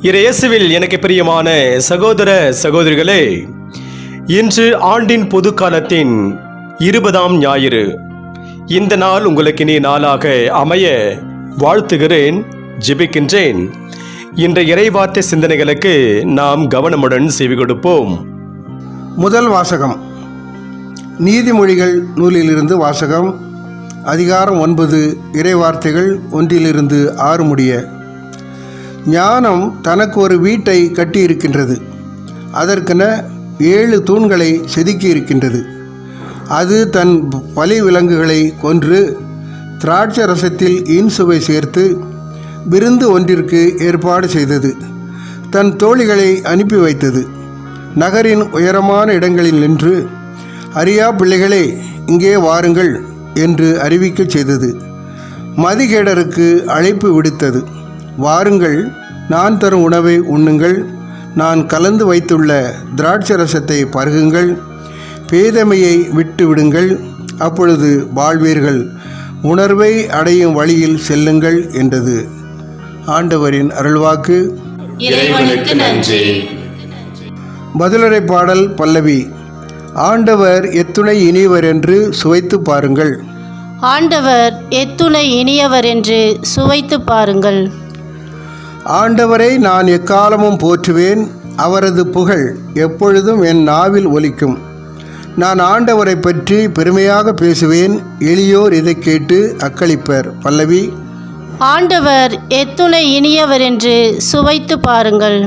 இயேசுவில் எனக்கு பிரியமான சகோதர சகோதரிகளே, இன்று ஆண்டின் பொது காலத்தின் 20ஆம் ஞாயிறு. இந்த நாள் உங்களுக்கு இனிய நாளாக அமைய வாழ்த்துகிறேன், ஜெபிக்கின்றேன். இன்றைய இறைவார்த்தை சிந்தனைகளுக்கு நாம் கவனமுடன் செவி கொடுப்போம். முதல் வாசகம் நீதிமொழிகள் நூலிலிருந்து வாசகம். அதிகாரம் 9, இறைவார்த்தைகள் 1-6 முடிய. ஞானம் தனக்கு ஒரு வீட்டை கட்டியிருக்கின்றது, அதற்கென 7 தூண்களை செதுக்கி இருக்கின்றது. அது தன் பலி விலங்குகளை கொன்று திராட்சை ரசத்தில் இன்சுவை சேர்த்து விருந்து ஒன்றிற்கு ஏற்பாடு செய்தது. தன் தோழிகளை அனுப்பி வைத்தது. நகரின் உயரமான இடங்களில் நின்று, அறியா பிள்ளைகளே இங்கே வாருங்கள் என்று அறிவிக்கச் செய்தது. மதிகேடருக்கு அழைப்பு விடுத்தது. வாருங்கள், நான் தரும் உணவை உண்ணுங்கள், நான் கலந்து வைத்துள்ள திராட்சை ரசத்தை பருகுங்கள், பேதமையை விட்டு விடுங்கள், அப்பொழுது வாழ்வீர்கள், உணர்வை அடையும் வழியில் செல்லுங்கள் என்றது. ஆண்டவரின் அருள்வாக்கு. இறைவனுக்கு நன்றி. பதிலுரை பாடல் பல்லவி. ஆண்டவர் எத்துணை இனியவர் என்று சுவைத்து பாருங்கள். ஆண்டவர் எத்துணை இனியவர் என்று சுவைத்து பாருங்கள். ஆண்டவரை நான் எக்காலமும் போற்றுவேன், அவரது புகழ் எப்பொழுதும் என் நாவில் ஒலிக்கும். நான் ஆண்டவரை பற்றி பெருமையாக பேசுவேன், எளியோர் இதை கேட்டு அக்களிப்பர். பல்லவி. ஆண்டவர் எத்துணை இனியவர் என்று சுவைத்து பாருங்கள்.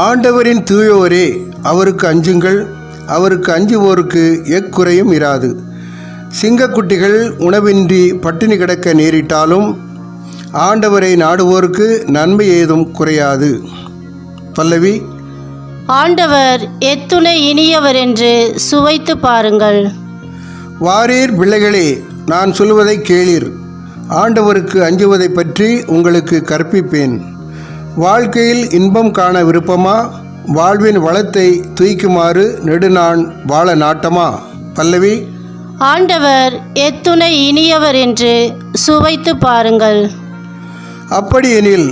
ஆண்டவரின் தூயோரே, அவருக்கு அஞ்சுங்கள், அவருக்கு அஞ்சுவோருக்கு எக்குறையும் இராது. சிங்கக்குட்டிகள் உணவின்றி பட்டினி கிடக்க நேரிட்டாலும் ஆண்டவரை நாடுவோருக்கு நன்மை ஏதும் குறையாது. பல்லவி. ஆண்டவர் எத்துணை இனியவர் என்று சுவைத்து பாருங்கள். வாரீர் பிள்ளைகளே, நான் சொல்வதை கேளீர். ஆண்டவருக்கு அஞ்சுவதை பற்றி உங்களுக்கு கற்பிப்பேன். வாழ்க்கையில் இன்பம் காண விருப்பமா? வாழ்வின் வளத்தை தூய்க்குமாறு நெடுநாள் வாழ நாட்டமா? பல்லவி. ஆண்டவர் எத்துணை இனியவர் என்று சுவைத்து பாருங்கள். அப்படியெனில்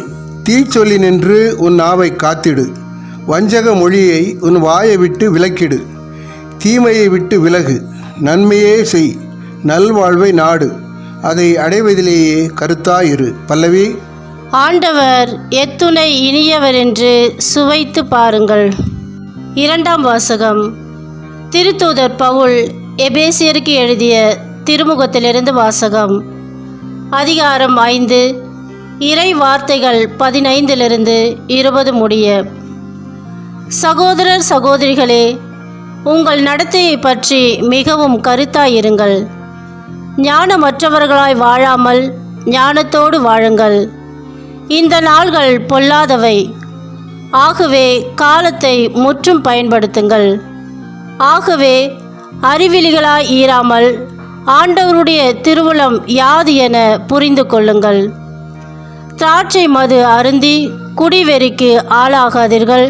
தீச்சொல்லி நின்று உன் நாவை காத்திடு, வஞ்சக மொழியை உன் வாயை விட்டு விலக்கிடு. தீமையை விட்டு விலகு, நன்மையே செய், நல்வாழ்வை நாடு, அதை அடைவதிலேயே கருத்தாயிரு. பல்லவி. ஆண்டவர் எத்துணை இனியவர் என்று சுவைத்து பாருங்கள். 2ஆம் வாசகம். திருத்தூதர் பவுல் எபேசியருக்கு எழுதிய திருமுகத்திலிருந்து வாசகம். அதிகாரம் 5, இறை வார்த்தைகள் 15-20 முடிய. சகோதரர் சகோதரிகளே, உங்கள் நடத்தையை பற்றி மிகவும் கருத்தாயிருங்கள். ஞானமற்றவர்களாய் வாழாமல் ஞானத்தோடு வாழுங்கள். இந்த நாள்கள் பொல்லாதவை, ஆகவே காலத்தை முற்றும் பயன்படுத்துங்கள். ஆகவே அறிவிலிகளாய் ஈராமல் ஆண்டவருடைய திருவுளம் யாது என புரிந்து கொள்ளுங்கள். திராட்சை மது அருந்தி குடிவெறிக்கு ஆளாகாதீர்கள்,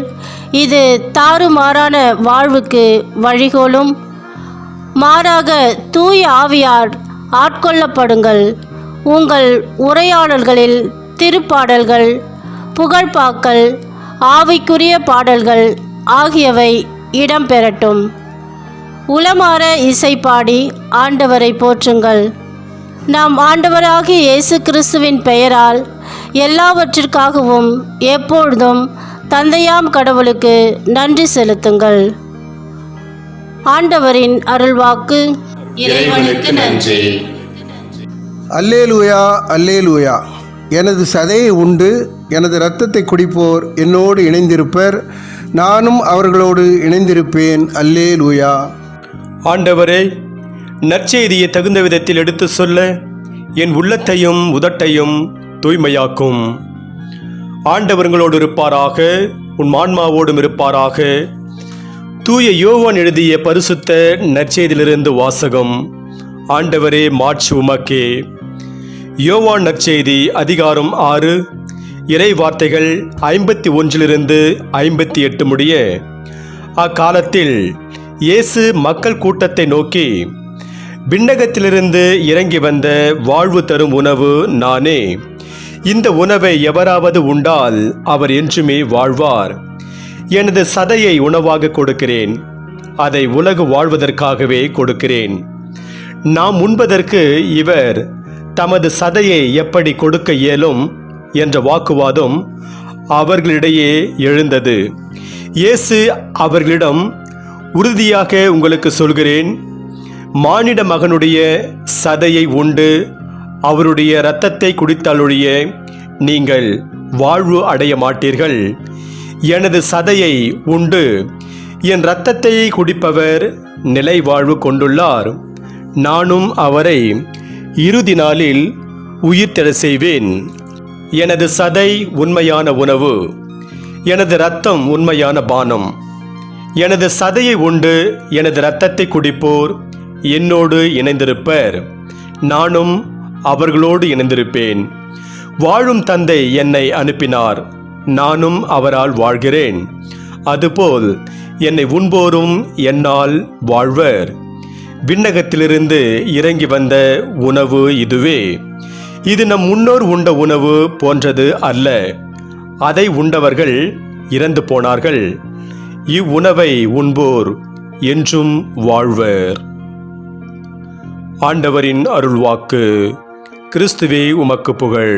இது தாறுமாறான வாழ்வுக்கு வழிகோலும். மாறாக தூய ஆவியார் ஆட்கொள்ளப்படுங்கள். உங்கள் உரையாடல்களில் திருப்பாடல்கள், புகழ்பாக்கள், ஆவிக்குரிய பாடல்கள் ஆகியவை இடம்பெறட்டும். உளமாற இசைப்பாடி ஆண்டவரை போற்றுங்கள். நம் ஆண்டவராகிய இயேசு கிறிஸ்துவின் பெயரால் எல்லாவற்றிற்காகவும் எப்பொழுதும் தந்தையாம் கடவுளுக்கு நன்றி செலுத்துங்கள். ஆண்டவரின் அருள்வாக்கு. இறைவனுக்கு நன்றி. அல்லேலூயா, அல்லேலூயா. எனது சதையை உண்டு எனது இரத்தத்தை குடிப்போர் என்னோடு இணைந்திருப்பர், நானும் அவர்களோடு இணைந்திருப்பேன். அல்லேலூயா. ஆண்டவரே, நற்செய்தியை தகுந்த விதத்தில் எடுத்து சொல்ல என் உள்ளத்தையும் உதட்டையும் தூய்மையாக்கும். ஆண்டவர்களோடு இருப்பாராக, உன் ஆன்மாவோடும் இருப்பாராக. தூய யோவான் எழுதிய பரிசுத்த நற்செய்தியிலிருந்து வாசகம். ஆண்டவரே, மாட்சி உமக்கே. யோவான் நற்செய்தி அதிகாரம் 6, இறை வார்த்தைகள் 51-58 முடிய. அக்காலத்தில் இயேசு மக்கள் கூட்டத்தை நோக்கி, விண்ணகத்திலிருந்து இறங்கி வந்த வாழ்வு தரும் உணவு நானே. இந்த உணவை எவராவது உண்டால் அவர் என்றுமே வாழ்வார். எனது சதையை உணவாக கொடுக்கிறேன், அதை உலகு வாழ்வதற்காகவே கொடுக்கிறேன். நாம் உண்பதற்கு இவர் தமது சதையை எப்படி கொடுக்க இயலும் என்ற வாக்குவாதம் அவர்களிடையே எழுந்தது. இயேசு அவர்களிடம், உறுதியாக உங்களுக்கு சொல்கிறேன், மானிட மகனுடைய சதையை உண்டு அவருடைய இரத்தத்தை குடித்தாலொழிய நீங்கள் வாழ்வு அடைய மாட்டீர்கள். எனது சதையை உண்டு என் இரத்தத்தை குடிப்பவர் நிலை வாழ்வு கொண்டுள்ளார். நானும் அவரை இறுதி நாளில் உயிர்த்தெழ செய்வேன். எனது சதை உண்மையான உணவு, எனது இரத்தம் உண்மையான பானம். எனது சதையை உண்டு எனது இரத்தத்தை குடிப்போர் என்னோடு இணைந்திருப்பர், நானும் அவர்களோடு இணைந்திருப்பேன். வாழும் தந்தை என்னை அனுப்பினார், நானும் அவரால் வாழ்கிறேன். அதுபோல் என்னை உண்போரும் என்னால் வாழ்வர். விண்ணகத்திலிருந்து இறங்கி வந்த உணவு இதுவே. இது நம் முன்னோர் உண்ட உணவு போன்றது அல்ல. அதை உண்டவர்கள் இறந்து போனார்கள். இவ்வுணவை உண்போர் என்றும் வாழ்வர். ஆண்டவரின் அருள்வாக்கு. கிறிஸ்துவே உமக்கு புகழ்.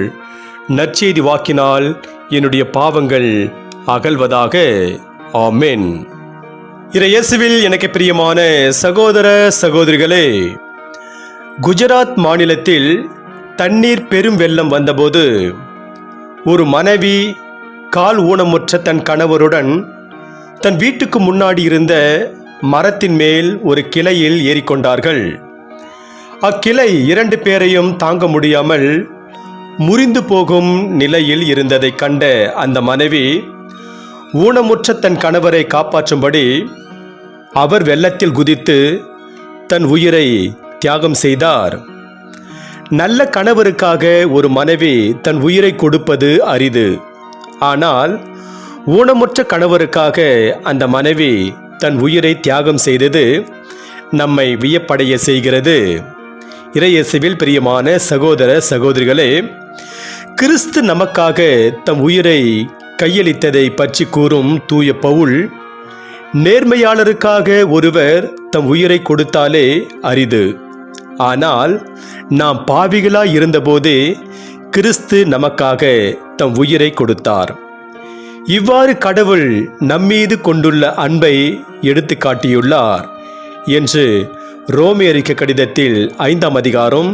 நற்செய்தி வாக்கினால் என்னுடைய பாவங்கள் அகல்வதாக. ஆமென். இயேசுவில் எனக்கு பிரியமான சகோதர சகோதரிகளே, குஜராத் மாநிலத்தில் தண்ணீர் பெரும் வெள்ளம் வந்தபோது ஒரு மனைவி கால் ஊனமுற்ற தன் கணவருடன் தன் வீட்டுக்கு முன்னாடி இருந்த மரத்தின் மேல் ஒரு கிளையில் ஏறிக்கொண்டார்கள். அக்கிளை 2 பேரையும் தாங்க முடியாமல் முறிந்து போகும் நிலையில் இருந்ததை கண்ட அந்த மனைவி ஊனமுற்ற தன் கணவரை காப்பாற்றும்படி அவர் வெள்ளத்தில் குதித்து தன் உயிரை தியாகம் செய்தார். நல்ல கணவருக்காக ஒரு மனைவி தன் உயிரை கொடுப்பது அரிது. ஆனால் ஊனமுற்ற கணவருக்காக அந்த மனைவி தன் உயிரை தியாகம் செய்தது நம்மை வியப்படைய செய்கிறது. இறையேசுவில் பிரியமான சகோதர சகோதரிகளே, கிறிஸ்து நமக்காக தம் உயிரை கையளித்ததை பற்றி கூறும் தூய பவுல், நேர்மையாளருக்காக ஒருவர் தம் உயிரை கொடுத்தாலே அரிது. ஆனால் நாம் பாவிகளாய் இருந்தபோதே கிறிஸ்து நமக்காக தம் உயிரை கொடுத்தார். இவ்வாறு கடவுள் நம்மீது கொண்டுள்ள அன்பை எடுத்து காட்டியுள்ளார் என்று ரோமியருக்கு கடிதத்தில் 5ஆம் அதிகாரம்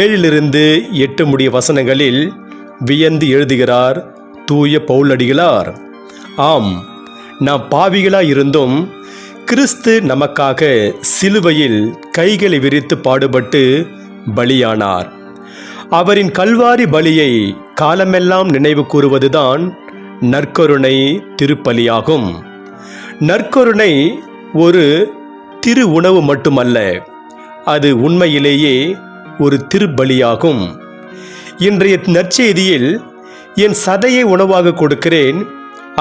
7-8 முடிய வசனங்களில் வியந்து எழுதுகிறார் தூய பவுலடிகளார். ஆம், நாம் பாவிகளாய் இருந்தும் கிறிஸ்து நமக்காக சிலுவையில் கைகளை விரித்து பாடுபட்டு பலியானார். அவரின் கல்வாரி பலியை காலமெல்லாம் நினைவு கூறுவதுதான் நற்கருணை திருப்பலியாகும். நற்கருணை ஒரு திரு உணவு மட்டுமல்ல, அது உண்மையிலேயே ஒரு திருப்பலியாகும். இன்றைய நற்செய்தியில் என் சதையை உணவாக கொடுக்கிறேன்,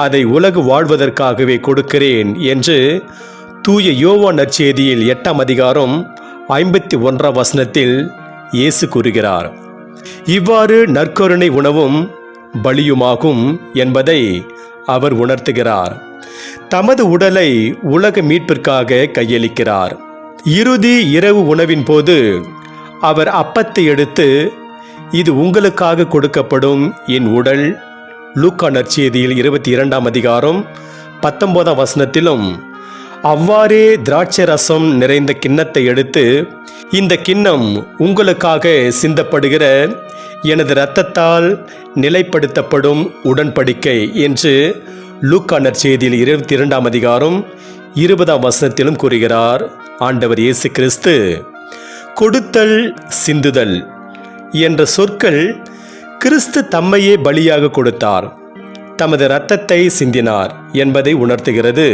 அதை உலகு வாழ்வதற்காகவே கொடுக்கிறேன் என்று தூய யோவான் நற்செய்தியில் 8ஆம் அதிகாரம் 51ஆம் வசனத்தில் இயேசு கூறுகிறார். இவ்வாறு நற்கருணை உணவும் பலியுமாகும் என்பதை அவர் உணர்த்துகிறார். தமது உடலை உலக மீட்பிற்காக கையளிக்கிறார். இறுதி இரவு உணவின் போது அவர் அப்பத்தை எடுத்து, இது உங்களுக்காக கொடுக்கப்படும் என் உடல், லூக்கா நற்செய்தியில் 22ஆம் அதிகாரம் 19ஆம் வசனத்திலும், அவ்வாறே திராட்சை ரசம் நிறைந்த கிண்ணத்தை எடுத்து, இந்த கிண்ணம் உங்களுக்காக சிந்தப்படுகிற எனது இரத்தத்தால் நிலைப்படுத்தப்படும் உடன்படிக்கை என்று லூக்கா நற்செய்தியில் 22ஆம் அதிகாரம் 20ஆம் வசனத்திலும் கூறுகிறார் ஆண்டவர் இயேசு கிறிஸ்து. கொடுத்தல், சிந்துதல் என்ற சொற்கள் கிறிஸ்து தம்மையே பலியாக கொடுத்தார், தமது இரத்தத்தை சிந்தினார் என்பதை உணர்த்துகிறது.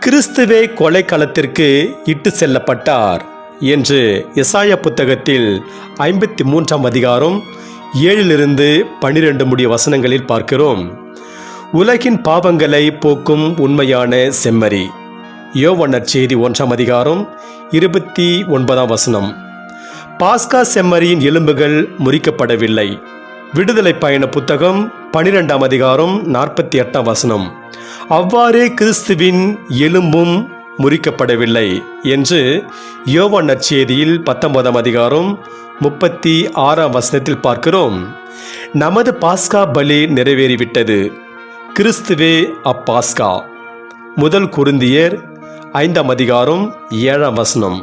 கிறிஸ்துவே கொலைக்களத்திற்கு இட்டு செல்லப்பட்டார் என்று எசாயா புத்தகத்தில் 53ஆம் அதிகாரம் 7-12 முடிய வசனங்களில் பார்க்கிறோம். உலகின் பாவங்களை போக்கும் உண்மையான செம்மறி, யோவான் நற்செய்தி 1ஆம் அதிகாரம் 29ஆம் வசனம். பாஸ்கா செம்மறியின் எலும்புகள் முறிக்கப்படவில்லை, விடுதலை பயண புத்தகம் 12ஆம் அதிகாரம் 48ஆம் வசனம். அவ்வாறே கிறிஸ்துவின் எலும்பும் முறிக்கப்படவில்லை என்று யோவான் நற்செய்தியில் 19ஆம் அதிகாரம் 36ஆம் வசனத்தில் பார்க்கிறோம். நமது பாஸ்கா பலி நிறைவேறிவிட்டது. கிறிஸ்துவே அப்பாஸ்கா. முதல் கொரிந்தியர் 5ஆம் அதிகாரம் 7ஆம் வசனம்.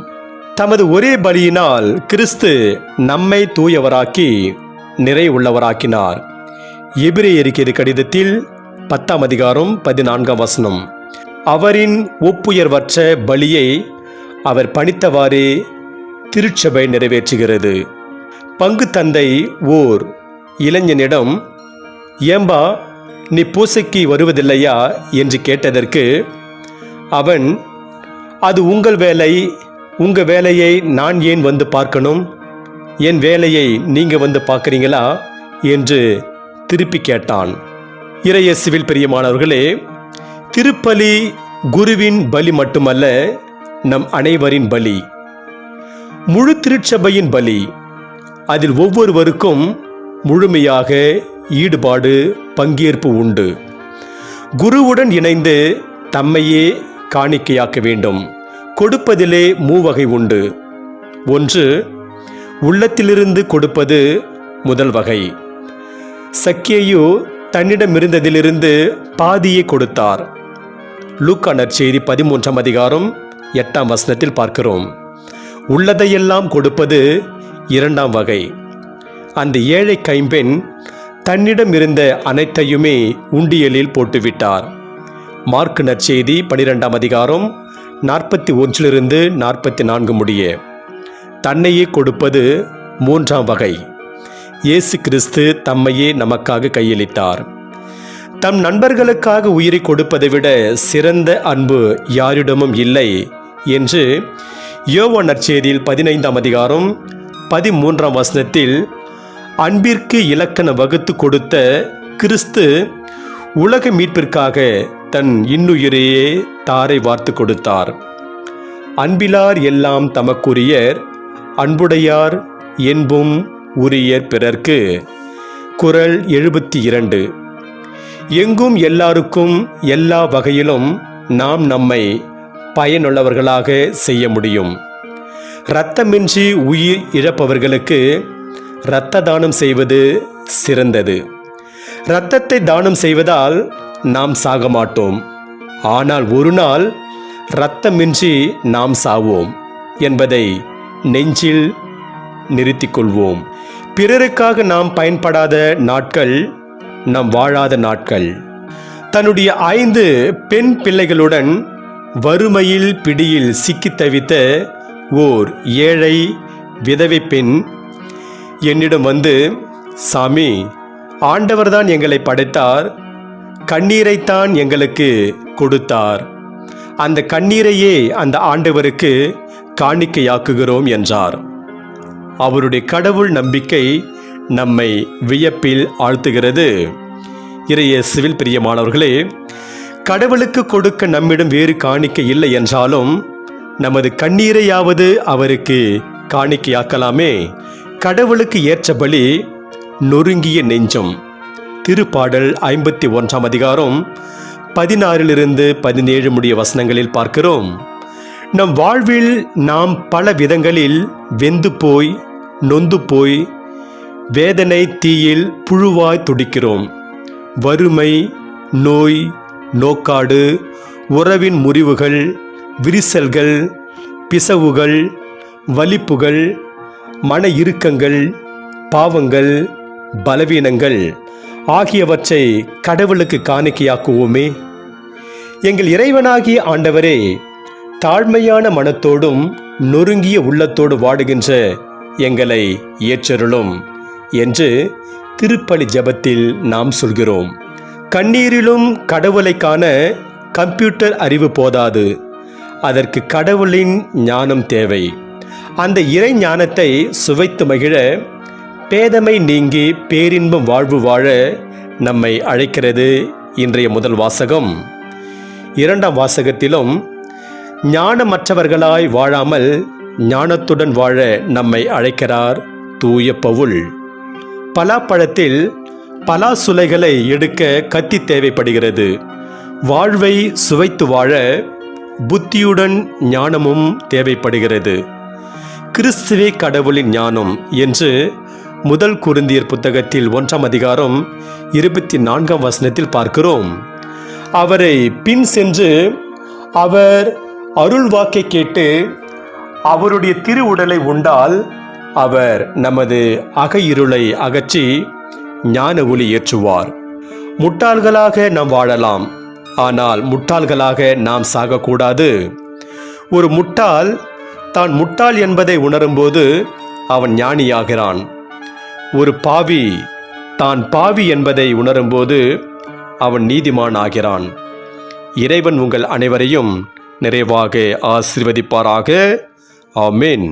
தமது ஒரே பலியினால் கிறிஸ்து நம்மை தூயவராக்கி நிறைவுள்ளவராக்கினார். எபிரேயருக்கு கடிதத்தில் 10ஆம் அதிகாரம் 14ஆம் வசனம். அவரின் ஒப்புயர்வற்ற பலியை அவர் பணித்தவாறே திருச்சபை நிறைவேற்றுகிறது. பங்கு தந்தை ஓர் இளைஞனிடம், ஏம்பா நீ பூசைக்கு வருவதில்லையா என்று கேட்டதற்கு அவன், அது உங்கள் வேலை, உங்கள் வேலையை நான் ஏன் வந்து பார்க்கணும், என் வேலையை நீங்கள் வந்து பார்க்குறீங்களா என்று திருப்பி கேட்டான். இறையேசுவில் பிரியமானவர்களே, திருப்பலி குருவின் பலி மட்டுமல்ல, நம் அனைவரின் பலி, முழு திருச்சபையின் பலி. அதில் ஒவ்வொருவருக்கும் முழுமையாக ஈடுபாடு, பங்கேற்பு உண்டு. குருவுடன் இணைந்து தம்மையே காணிக்கையாக்க வேண்டும். கொடுப்பதிலே மூவகை உண்டு. ஒன்று, உள்ளத்திலிருந்து கொடுப்பது முதல் வகை. சக்கேயு தன்னிடமிருந்ததிலிருந்து பாதியை கொடுத்தார். லூக்கா நற்செய்தி 13ஆம் அதிகாரம் 8ஆம் வசனத்தில் பார்க்கிறோம். உள்ளதையெல்லாம் கொடுப்பது இரண்டாம் வகை. அந்த ஏழை கைம்பெண் தன்னிடம் இருந்த அனைத்தையுமே உண்டியலில் போட்டுவிட்டார். மார்க்கு நற்செய்தி 12ஆம் அதிகாரம் 41 44 முடிய. தன்னையே கொடுப்பது மூன்றாம் வகை. இயேசு கிறிஸ்து தம்மையே நமக்காக கையளித்தார். தம் நண்பர்களுக்காக உயிரை கொடுப்பதை விட சிறந்த அன்பு யாரிடமும் இல்லை என்று யோவான் நற்செய்தியில் 15ஆம் அதிகாரம் 13ஆம் வசனத்தில் அன்பிற்கு இலக்கணம் வகுத்து கொடுத்த கிறிஸ்து உலக மீட்பிற்காக தன் இன்னுயிரையே தாரை வார்த்து கொடுத்தார். அன்பிலார் எல்லாம் தமக்குரியர், அன்புடையார் என்பும் உரியர் பிறர்க்கு. குறள் 72. எங்கும் எல்லாருக்கும் எல்லா வகையிலும் நாம் நம்மை பயனுள்ளவர்களாக செய்ய முடியும். இரத்தமின்றி உயிர் இழப்பவர்களுக்கு இரத்த தானம் செய்வது சிறந்தது. இரத்தத்தை தானம் செய்வதால் நாம் சாக மாட்டோம். ஆனால் ஒரு நாள் இரத்தமின்றி நாம் சாவோம் என்பதை நெஞ்சில் நிறுத்திக் கொள்வோம். பிறருக்காக நாம் பயன்படாத நாட்கள் நாம் வாழாத நாட்கள். தன்னுடைய 5 பெண் பிள்ளைகளுடன் வறுமையில் பிடியில் சிக்கித் தவித்த ஓர் ஏழை விதவை பெண் என்னிடம் வந்து, சாமி, ஆண்டவர்தான் எங்களை படைத்தார், கண்ணீரைத்தான் எங்களுக்கு கொடுத்தார், அந்த கண்ணீரையே அந்த ஆண்டவருக்கு காணிக்கையாக்குகிறோம் என்றார். அவருடைய கடவுள் நம்பிக்கை நம்மை வியப்பில் ஆழ்த்துகிறது. இறையேசுவில் பிரியமானவர்களே, கடவுளுக்கு கொடுக்க நம்மிடம் வேறு காணிக்கை இல்லை என்றாலும் நமது கண்ணீரையாவது அவருக்கு காணிக்கையாக்கலாமே. கடவுளுக்கு ஏற்ற பலி நொறுங்கிய நெஞ்சம். திருப்பாடல் 51ஆம் அதிகாரம் 16 17 முடிய வசனங்களில் பார்க்கிறோம். நம் வாழ்வில் நாம் பல விதங்களில் வெந்து போய், நொந்து போய், வேதனை தீயில் புழுவாய் துடிக்கிறோம். வறுமை, நோய், நோக்காடு, உறவின் முறிவுகள், விரிசல்கள், பிசவுகள், வலிப்புகள், மன இறுக்கங்கள், பாவங்கள், பலவீனங்கள் ஆகியவற்றை கடவுளுக்கு காணிக்கையாக்குவோமே. எங்கள் இறைவனாகிய ஆண்டவரே, தாழ்மையான மனத்தோடும் நொறுங்கிய உள்ளத்தோடு வாடுகின்ற எங்களை ஏற்றருளும் என்று திருப்பலி ஜெபத்தில் நாம் சொல்கிறோம். கண்ணீரிலும் கடவுளை காண கம்ப்யூட்டர் அறிவு போதாது. அதற்கு கடவுளின் ஞானம் தேவை. அந்த இறை ஞானத்தை சுவைத்து மகிழ, பேதமை நீங்கி பேரின்பம் வாழ்வு வாழ நம்மை அழைக்கிறது இன்றைய முதல் வாசகம். 2ஆம் வாசகத்திலும் ஞானமற்றவர்களாய் வாழாமல் ஞானத்துடன் வாழ நம்மை அழைக்கிறார் தூய பவுல். பலாப்பழத்தில் பலாசுளைகளை எடுக்க கத்தி தேவைப்படுகிறது. வாழ்வை சுவைத்து வாழ புத்தியுடன் ஞானமும் தேவைப்படுகிறது. கிறிஸ்துவே கடவுளின் ஞானம் என்று முதல் கொரிந்தியர் புத்தகத்தில் 1ஆம் அதிகாரம் 24ஆம் வசனத்தில் பார்க்கிறோம். அவரை பின் சென்று அவர் அருள் வாக்கை கேட்டு அவருடைய திருவுடலை உண்டால் அவர் நமது இருளை அகற்றி ஞான ஒளி ஏற்றுவார். முட்டாள்களாக நாம் வாழலாம், ஆனால் முட்டாள்களாக நாம் சாகக்கூடாது. ஒரு முட்டாள் தான் முட்டாள் என்பதை உணரும்போது அவன் ஞானியாகிறான். ஒரு பாவி தான் பாவி என்பதை உணரும்போது அவன் நீதிமான் ஆகிறான். இறைவன் உங்கள் அனைவரையும் நிறைவாக ஆசீர்வதிப்பாராக. ஆமென்.